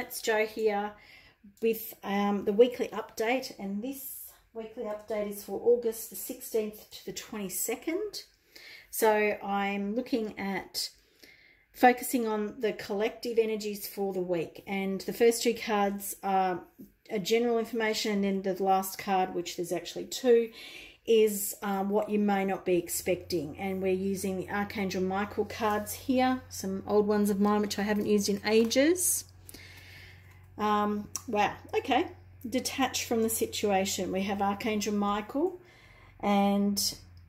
it's Jo here with the weekly update, and this weekly update is for August the 16th to the 22nd. So I'm looking at focusing on the collective energies for the week, and the first two cards are a general information, and then the last card, which there's actually two, is what you may not be expecting. And we're using the Archangel Michael cards here, some old ones of mine which I haven't used in ages. Wow, okay. Detach from the situation. We have Archangel Michael, and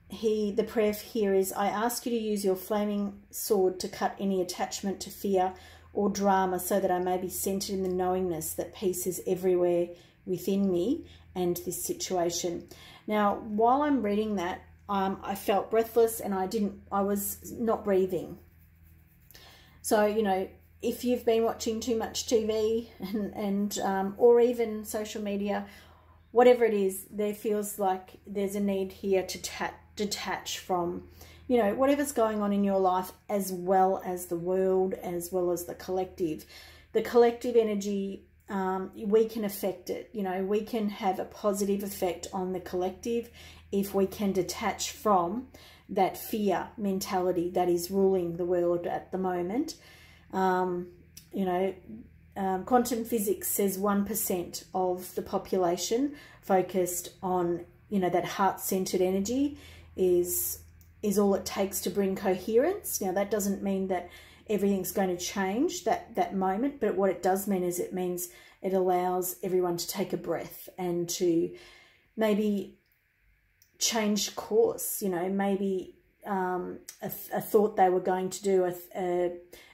the prayer here is, I ask you to use your flaming sword to cut any attachment to fear or drama, so that I may be centered in the knowingness that peace is everywhere within me and this situation. Now, while I'm reading that, I felt breathless, and I was not breathing. So, you know, if you've been watching too much TV or even social media, whatever it is, there feels like there's a need here to detach from, you know, whatever's going on in your life, as well as the world, as well as the collective. The collective energy, we can affect it. You know, we can have a positive effect on the collective if we can detach from that fear mentality that is ruling the world at the moment. You know, quantum physics says 1% of the population focused on, you know, that heart-centered energy is all it takes to bring coherence. Now, that doesn't mean that everything's going to change that moment, but what it does mean is it means it allows everyone to take a breath and to maybe change course. You know, maybe a thought they were going to do,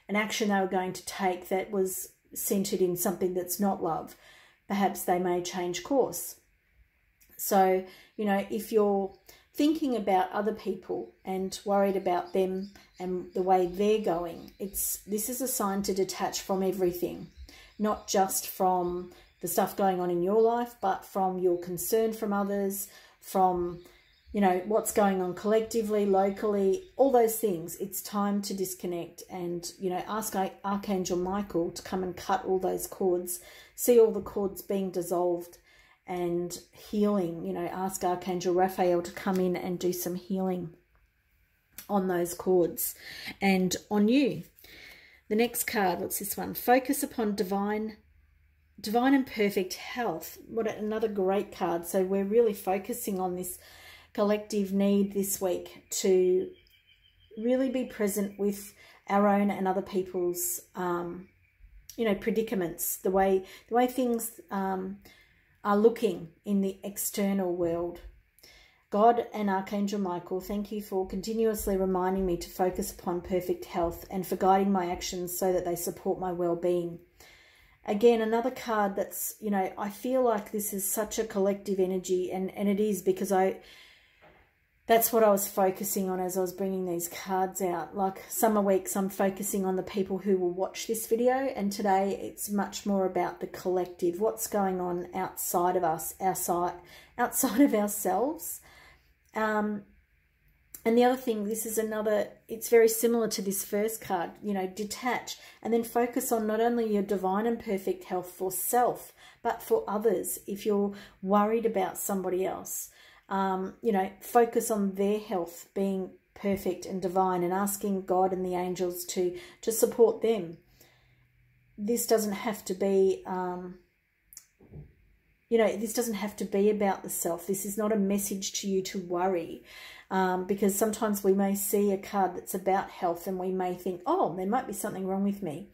an action they were going to take that was centered in something that's not love. Perhaps they may change course. So, you know, if you're thinking about other people and worried about them and the way they're going, this is a sign to detach from everything, not just from the stuff going on in your life, but from your concern from others, from, you know, what's going on collectively, locally, all those things. It's time to disconnect and, you know, ask Archangel Michael to come and cut all those cords, see all the cords being dissolved and healing. You know, ask Archangel Raphael to come in and do some healing on those cords and on you. The next card, what's this one? Focus upon divine and perfect health. What another great card. So we're really focusing on this collective need this week to really be present with our own and other people's, you know, predicaments, the way things are looking in the external world. God and Archangel Michael, thank you for continuously reminding me to focus upon perfect health and for guiding my actions so that they support my well-being. Again, another card that's, you know, I feel like this is such a collective energy, and it is, because that's what I was focusing on as I was bringing these cards out. Like, summer weeks, I'm focusing on the people who will watch this video, and today it's much more about the collective, what's going on outside of us, outside of ourselves. And the other thing, this is another, it's very similar to this first card, you know, detach and then focus on not only your divine and perfect health for self, but for others. If you're worried about somebody else, you know, focus on their health being perfect and divine, and asking God and the angels to support them. This doesn't have to be, you know, this doesn't have to be about the self. This is not a message to you to worry, because sometimes we may see a card that's about health and we may think, oh, there might be something wrong with me.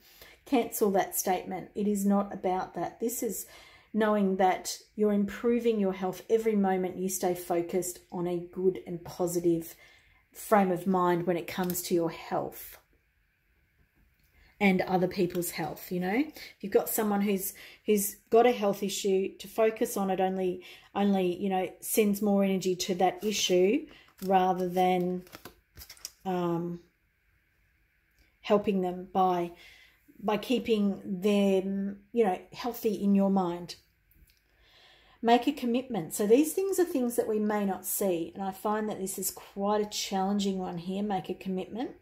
Cancel that statement. It is not about that. This is knowing that you're improving your health every moment you stay focused on a good and positive frame of mind when it comes to your health and other people's health. You know, if you've got someone who's got a health issue, to focus on it only, you know, sends more energy to that issue rather than helping them by keeping them, you know, healthy in your mind. Make a commitment. So these things are things that we may not see, and I find that this is quite a challenging one here. Make a commitment.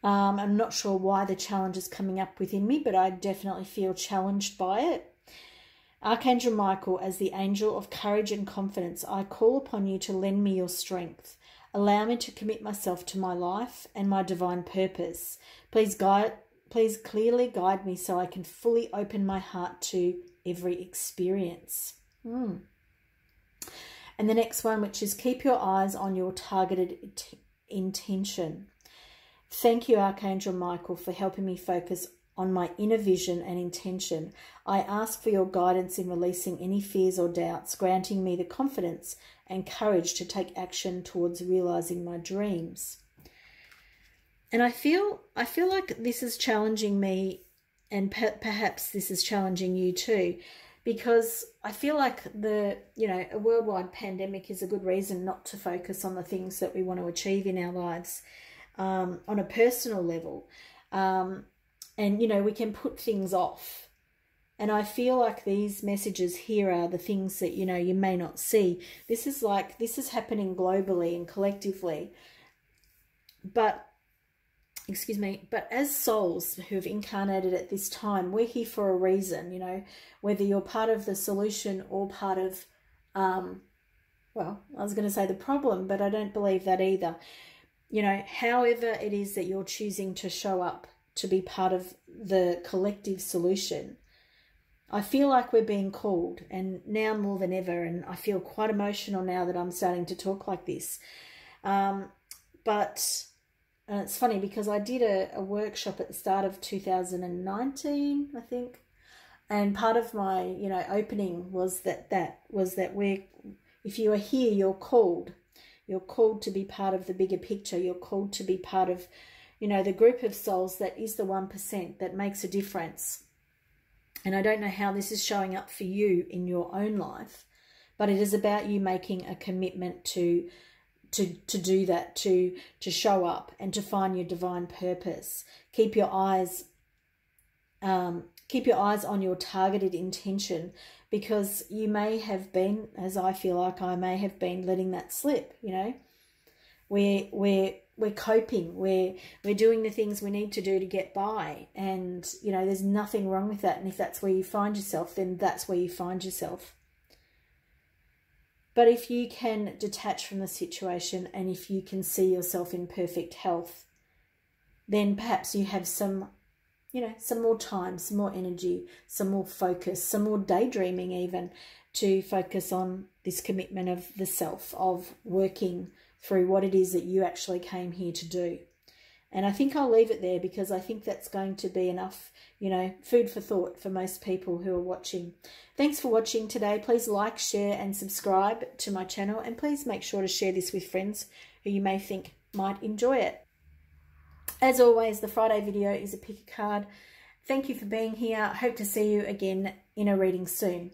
I'm not sure why the challenge is coming up within me, but I definitely feel challenged by it. Archangel Michael, as the angel of courage and confidence, I call upon you to lend me your strength. Allow me to commit myself to my life and my divine purpose. Please clearly guide me so I can fully open my heart to every experience. And the next one, which is keep your eyes on your targeted intention. Thank you, Archangel Michael, for helping me focus on my inner vision and intention. I ask for your guidance in releasing any fears or doubts, granting me the confidence and courage to take action towards realizing my dreams. And I feel like this is challenging me, and perhaps this is challenging you too, because I feel like a worldwide pandemic is a good reason not to focus on the things that we want to achieve in our lives on a personal level. And, we can put things off. And I feel like these messages here are the things that, you may not see. This is happening globally and collectively. But as souls who have incarnated at this time, we're here for a reason, whether you're part of the solution or part of, well, I was going to say the problem, but I don't believe that either. However it is that you're choosing to show up to be part of the collective solution, I feel like we're being called, and now more than ever, and I feel quite emotional now that I'm starting to talk like this. But it's funny because I did a workshop at the start of 2019, I think, and part of my opening was that if you are here, you're called. You're called to be part of the bigger picture. You're called to be part of, the group of souls that is the 1% that makes a difference. And I don't know how this is showing up for you in your own life, but it is about you making a commitment to do that, to show up and to find your divine purpose. Keep your eyes on your targeted intention, because you may have been, as I feel like I may have been, letting that slip. We're coping, we're doing the things we need to do to get by, and there's nothing wrong with that. And if that's where you find yourself, then that's where you find yourself. But if you can detach from the situation, and if you can see yourself in perfect health, then perhaps you have some more time, some more energy, some more focus, some more daydreaming even, to focus on this commitment of the self, of working through what it is that you actually came here to do. And I think I'll leave it there, because I think that's going to be enough, food for thought for most people who are watching. Thanks for watching today. Please like, share and subscribe to my channel. And please make sure to share this with friends who you may think might enjoy it. As always, the Friday video is a pick a card. Thank you for being here. I hope to see you again in a reading soon.